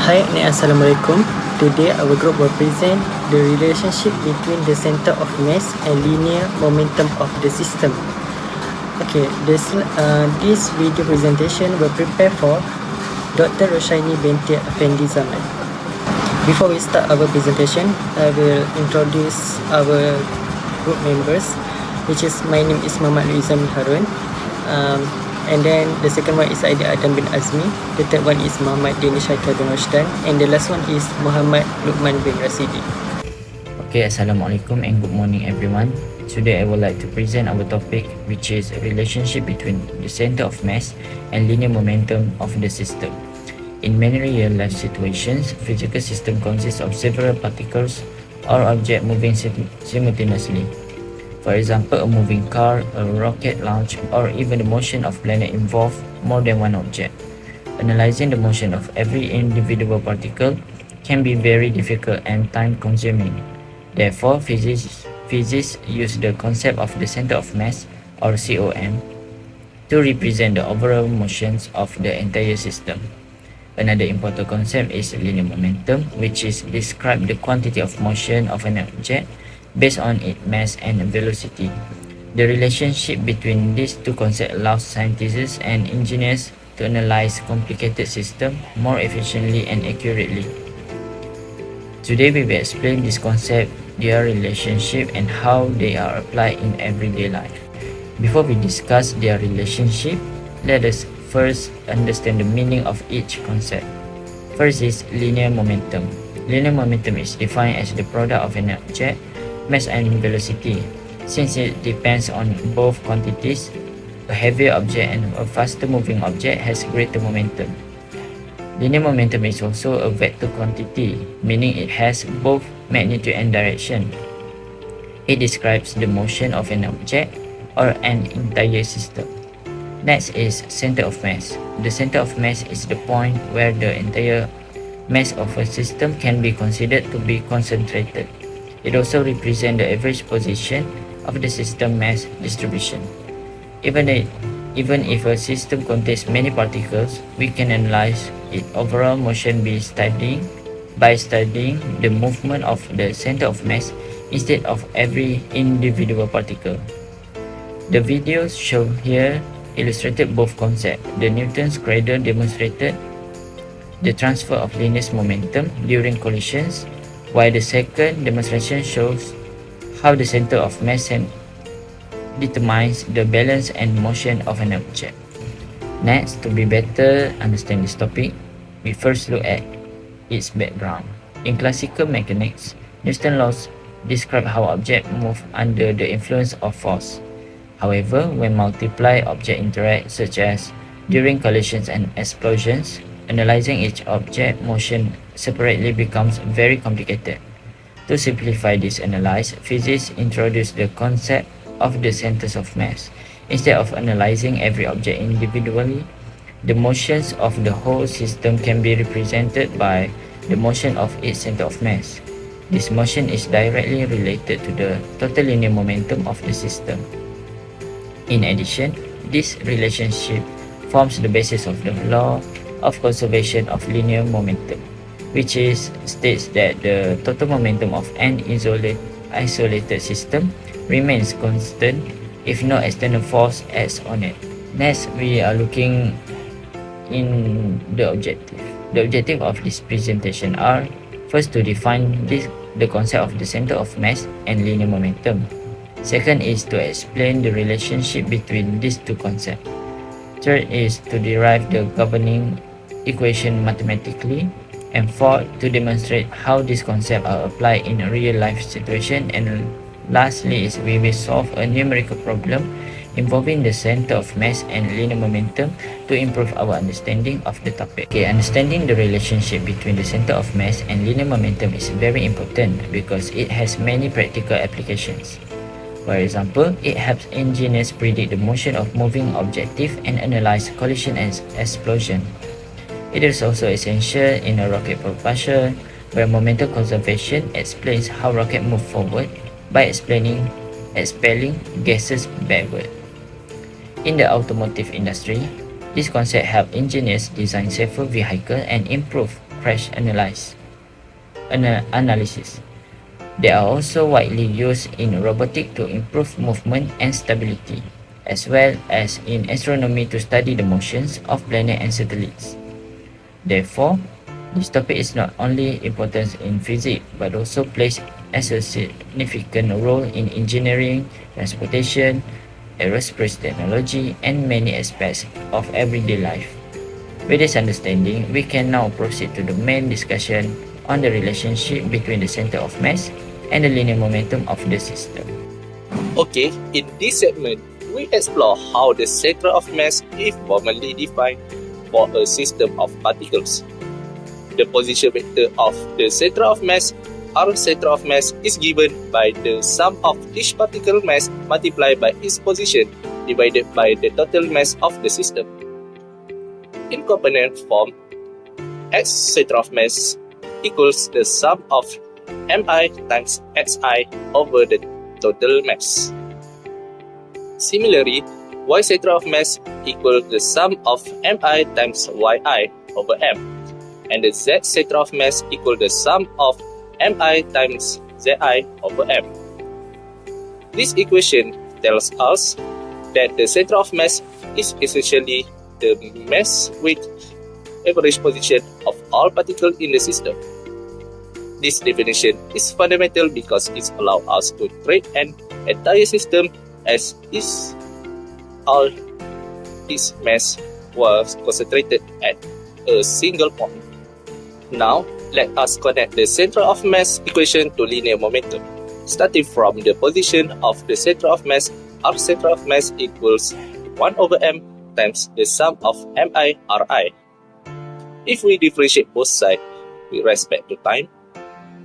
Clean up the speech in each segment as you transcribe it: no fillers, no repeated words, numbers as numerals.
Hi and Assalamualaikum. Today our group will present the relationship between the center of mass and linear momentum of the system. Okay, this video presentation will prepare for Dr. Roshaini binti Effendi Zaman. Before we start our presentation, I will introduce our group members, which is my name is Muhammad Luizami Harun. And then the second one is Aida Adam bin Azmi. The third one is Muhammad Danish Haikal bin Rashdan. And the last one is Muhammad Luqman bin Rasidi. Okay, Assalamualaikum and good morning everyone. Today I would like to present our topic, which is a relationship between the center of mass and linear momentum of the system. In many real life situations, physical system consists of several particles or objects moving simultaneously. For example, a moving car, a rocket launch, or even the motion of planet involve more than one object. Analyzing the motion of every individual particle can be very difficult and time-consuming. Therefore, physicists use the concept of the center of mass, or COM, to represent the overall motions of the entire system. Another important concept is linear momentum, which is describe the quantity of motion of an object based on its mass and velocity. The relationship between these two concepts allows scientists and engineers to analyze complicated systems more efficiently and accurately. Today we will explain this concept, their relationship, and how they are applied in everyday life. Before we discuss their relationship, let us first understand the meaning of each concept. First is linear momentum. Linear momentum is defined as the product of an object, mass and velocity. Since it depends on both quantities, a heavier object and a faster moving object has greater momentum. Linear momentum is also a vector quantity, meaning it has both magnitude and direction. It describes the motion of an object or an entire system. Next is center of mass. The center of mass is the point where the entire mass of a system can be considered to be concentrated. It also represents the average position of the system mass distribution. Even if a system contains many particles, we can analyze its overall motion by studying the movement of the center of mass instead of every individual particle. The videos shown here illustrated both concepts. The Newton's cradle demonstrated the transfer of linear momentum during collisions, while the second demonstration shows how the center of mass determines the balance and motion of an object. Next, to be better understand this topic, we first look at its background. In classical mechanics, Newton's laws describe how objects move under the influence of force. However, when multiple objects interact, such as during collisions and explosions, analyzing each object motion separately becomes very complicated. To simplify this analysis, physicists introduce the concept of the centers of mass. Instead of analyzing every object individually, the motions of the whole system can be represented by the motion of its center of mass. This motion is directly related to the total linear momentum of the system. In addition, this relationship forms the basis of the law of conservation of linear momentum, which states that the total momentum of an isolated system remains constant if no external force acts on it. Next, we are looking in the objective. The objective of this presentation are first to define the concept of the center of mass and linear momentum. Second is to explain the relationship between these two concepts. Third is to derive the governing equation mathematically. And fourth, to demonstrate how these concepts are applied in a real-life situation. And lastly is we will solve a numerical problem involving the center of mass and linear momentum to improve our understanding of the topic. Okay, understanding the relationship between the center of mass and linear momentum is very important because it has many practical applications. For example, it helps engineers predict the motion of moving objects and analyze collision and explosion. It is also essential in a rocket propulsion, where momentum conservation explains how rockets move forward by expelling gases backward. In the automotive industry, this concept helps engineers design safer vehicles and improve crash analysis. They are also widely used in robotics to improve movement and stability, as well as in astronomy to study the motions of planets and satellites. Therefore, this topic is not only important in physics but also plays as a significant role in engineering, transportation, aerospace technology, and many aspects of everyday life. With this understanding, we can now proceed to the main discussion on the relationship between the center of mass and the linear momentum of the system. Okay, in this segment, we explore how the center of mass is formally defined for a system of particles. The position vector of the center of mass, or center of mass, is given by the sum of each particle mass multiplied by its position divided by the total mass of the system. In component form, X center of mass equals the sum of mi times xi over the total mass. Similarly, Y center of mass equals the sum of mi times yi over m, and the Z center of mass equals the sum of mi times zi over m. This equation tells us that the center of mass is essentially the mass with average position of all particles in the system. This definition is fundamental because it allows us to treat an entire system as if all its mass was concentrated at a single point. Now, let us connect the center of mass equation to linear momentum. Starting from the position of the center of mass, our center of mass equals 1 over m times the sum of mi ri. If we differentiate both sides with respect to time,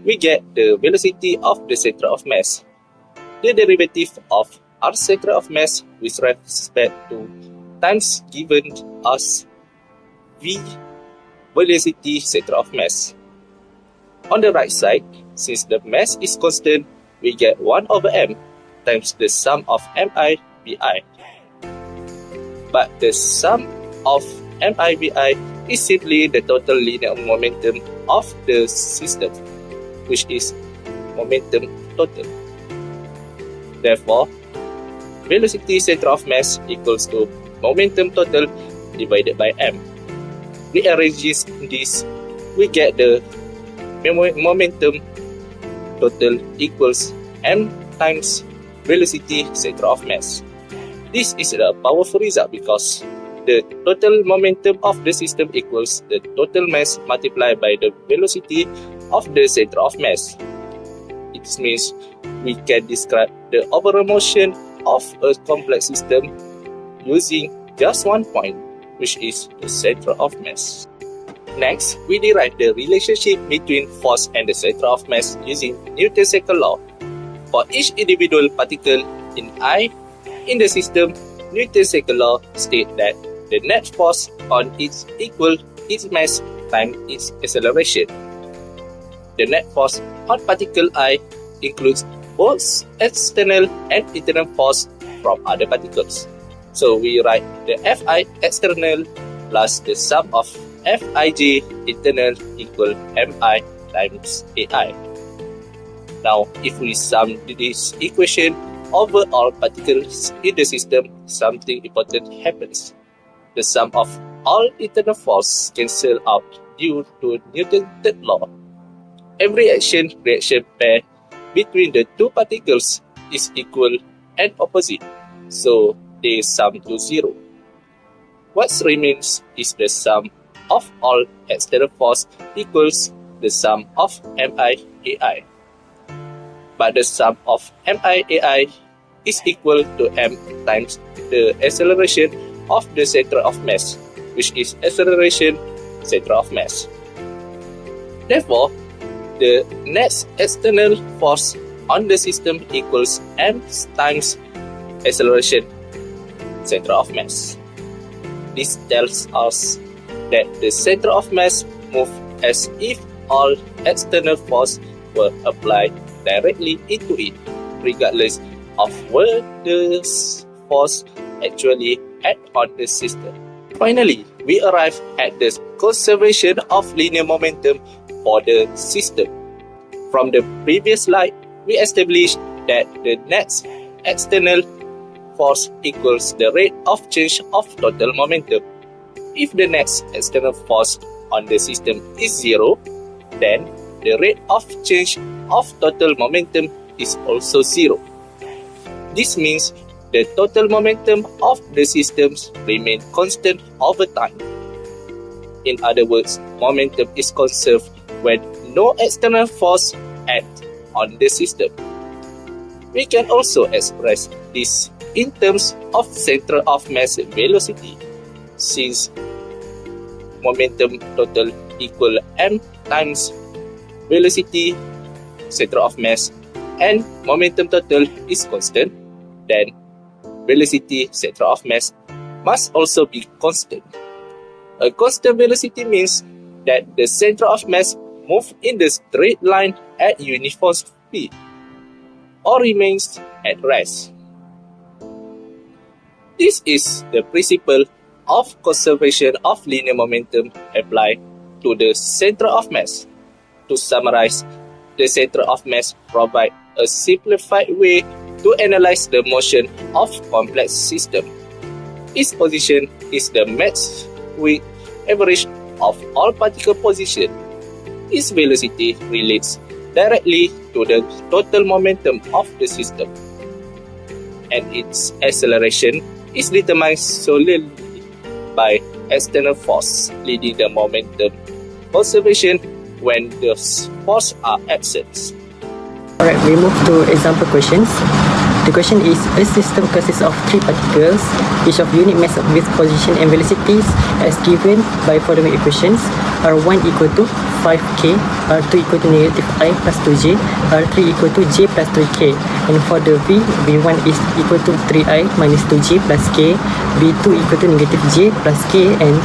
we get the velocity of the center of mass. The derivative of our center of mass with respect to times given us v velocity center of mass. On the right side, since the mass is constant, we get 1 over m times the sum of mi bi. But the sum of mi bi is simply the total linear momentum of the system, which is momentum total. Therefore, velocity center of mass equals to momentum total divided by m. Rearranges this, we get the momentum total equals m times velocity center of mass. This is a powerful result because the total momentum of the system equals the total mass multiplied by the velocity of the center of mass. It means we can describe the overall motion of a complex system using just one point, which is the center of mass. Next, we derive the relationship between force and the center of mass using Newton's second law. For each individual particle in I in the system, Newton's second law states that the net force on it equals its mass times its acceleration. The net force on particle I includes both external and internal force from other particles. So we write the Fi external plus the sum of Fij internal equal Mi times Ai. Now, if we sum this equation over all particles in the system, something important happens. The sum of all internal force cancel out due to Newton's third law. Every action-reaction pair between the two particles is equal and opposite, so they sum to zero. What remains is the sum of all external force equals the sum of Mi/Ai. But the sum of Mi/Ai is equal to m times the acceleration of the center of mass, which is acceleration center of mass. Therefore, the net external force on the system equals m times acceleration center of mass. This tells us that the center of mass moves as if all external force were applied directly into it, regardless of where the force actually act on the system. Finally, we arrive at the conservation of linear momentum for the system. From the previous slide, we established that the net external force equals the rate of change of total momentum. If the net external force on the system is 0, then the rate of change of total momentum is also 0. This means the total momentum of the systems remain constant over time. In other words, momentum is conserved when no external force acts on the system. We can also express this in terms of center of mass velocity, since momentum total equal m times velocity center of mass and momentum total is constant, then velocity center of mass must also be constant. A constant velocity means that the center of mass moves in the straight line at uniform speed or remains at rest. This is the principle of conservation of linear momentum applied to the center of mass. To summarize, the center of mass provides a simplified way to analyze the motion of complex system. Its position is the mass width average of all particle position. Its velocity relates directly to the total momentum of the system, and its acceleration is determined solely by external force, leading the momentum conservation when the force are absent. Alright, we move to example questions. The question is, a system consists of 3 particles, each of unit mass with position and velocities as given by following equations. R1 equal to 5k, R2 equal to negative I plus 2j, R3 equal to j plus 3k. And for the V1 is equal to 3i minus 2j plus k, V2 equal to negative j plus k, and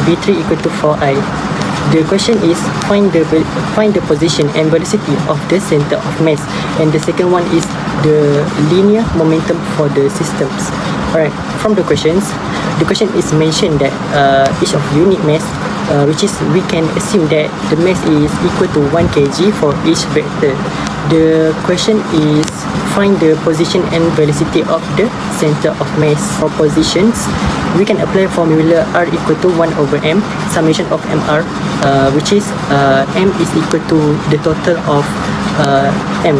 V3 equal to 4i. The question is find the position and velocity of the center of mass, and the second one is the linear momentum for the systems. Alright, from the question is mentioned that each of unit mass, which is we can assume that the mass is equal to 1 kg for each vector. The question is find the position and velocity of the center of mass. For positions, we can apply formula R equal to 1 over m, summation of mr, which is m is equal to the total of m,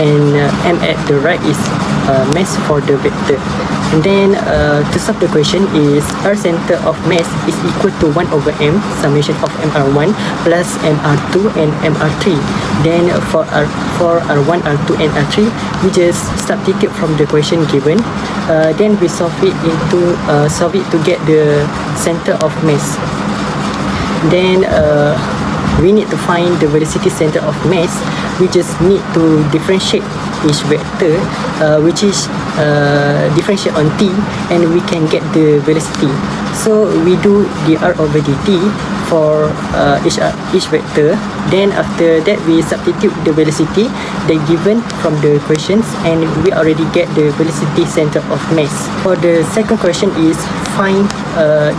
and m at the right is mass for the vector. And then to solve the question is R center of mass is equal to 1 over m, summation of mr1 plus mr2 and mr3. Then for R1, R2 and R3, we just substitute from the question given. Then we solve it to get the center of mass. Then we need to find the velocity center of mass. We just need to differentiate each vector, which is differentiate on t, and we can get the velocity. So we do dr over dt for each vector. Then after that we substitute the velocity they given from the questions, and we already get the velocity center of mass. For the second question is find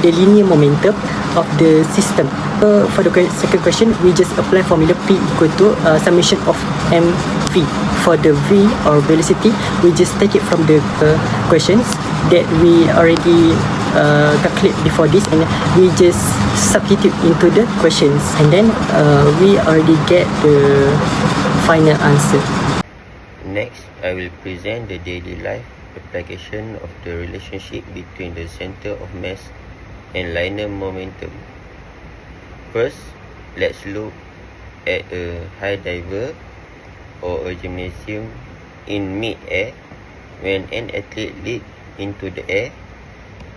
the linear momentum of the system. So for the second question, we just apply formula P equal to summation of mv. For the v or velocity, we just take it from the questions that we already calculate before this, and we just substitute into the questions, and then we already get the final answer. Next, I will present the daily life application of the relationship between the center of mass and linear momentum. First, let's look at a high diver or a gymnasium in mid-air. When an athlete leaps into the air,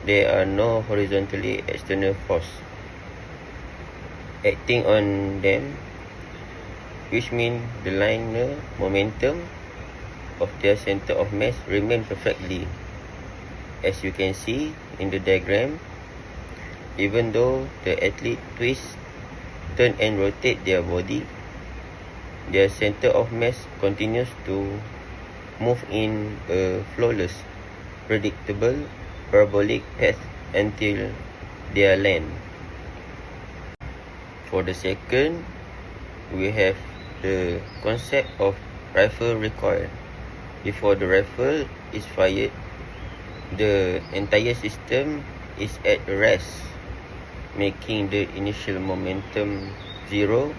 there are no horizontally external force acting on them, which means the linear momentum of their center of mass remain perfectly. As you can see in the diagram, even though the athlete twists, turn and rotate their body, their center of mass continues to move in a flawless, predictable, parabolic path until their length. For the second, we have the concept of rifle recoil. Before the rifle is fired, the entire system is at rest, making the initial momentum zero.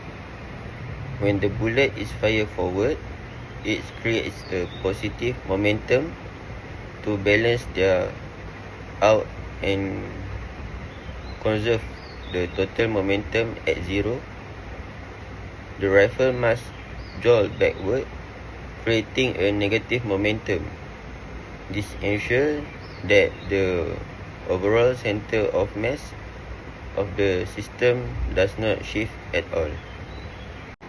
When the bullet is fired forward, it creates a positive momentum to balance their out and conserve the total momentum at zero. The rifle must jolt backward, creating a negative momentum. This ensures that the overall center of mass of the system does not shift at all.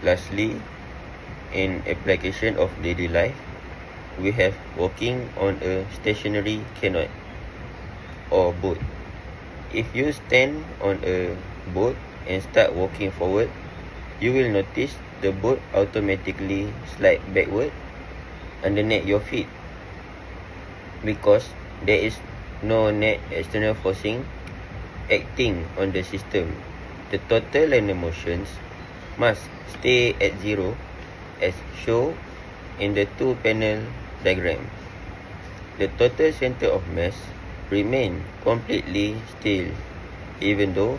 Lastly, in application of daily life, we have walking on a stationary canoe or boat. If you stand on a boat and start walking forward, you will notice the boat automatically slide backward underneath your feet because there is no net external forcing acting on the system. The total liner motions must stay at zero as shown in the two-panel diagram. The total center of mass remain completely still even though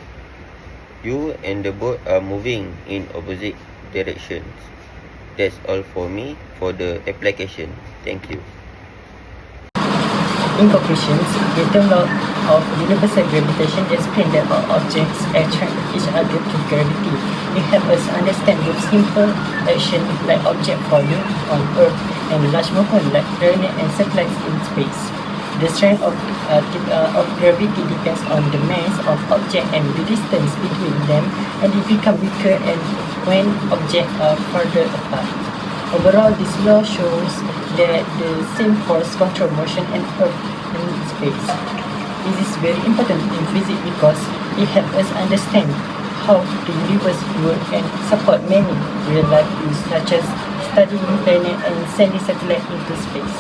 you and the boat are moving in opposite directions. That's all for me for the application. Thank you. In conclusion, the term law of universal gravitation explains that all objects attract each other to gravity. It helps us understand both simple action like objects falling on Earth and large movement like planet and satellites in space. The strength of gravity depends on the mass of object and the distance between them, and it becomes weaker and when objects are further apart. Overall, this law shows that the same force control motion on Earth and space. This is very important in physics because it helps us understand how the universe works and support many real-life use such as studying planets and sending satellites into space.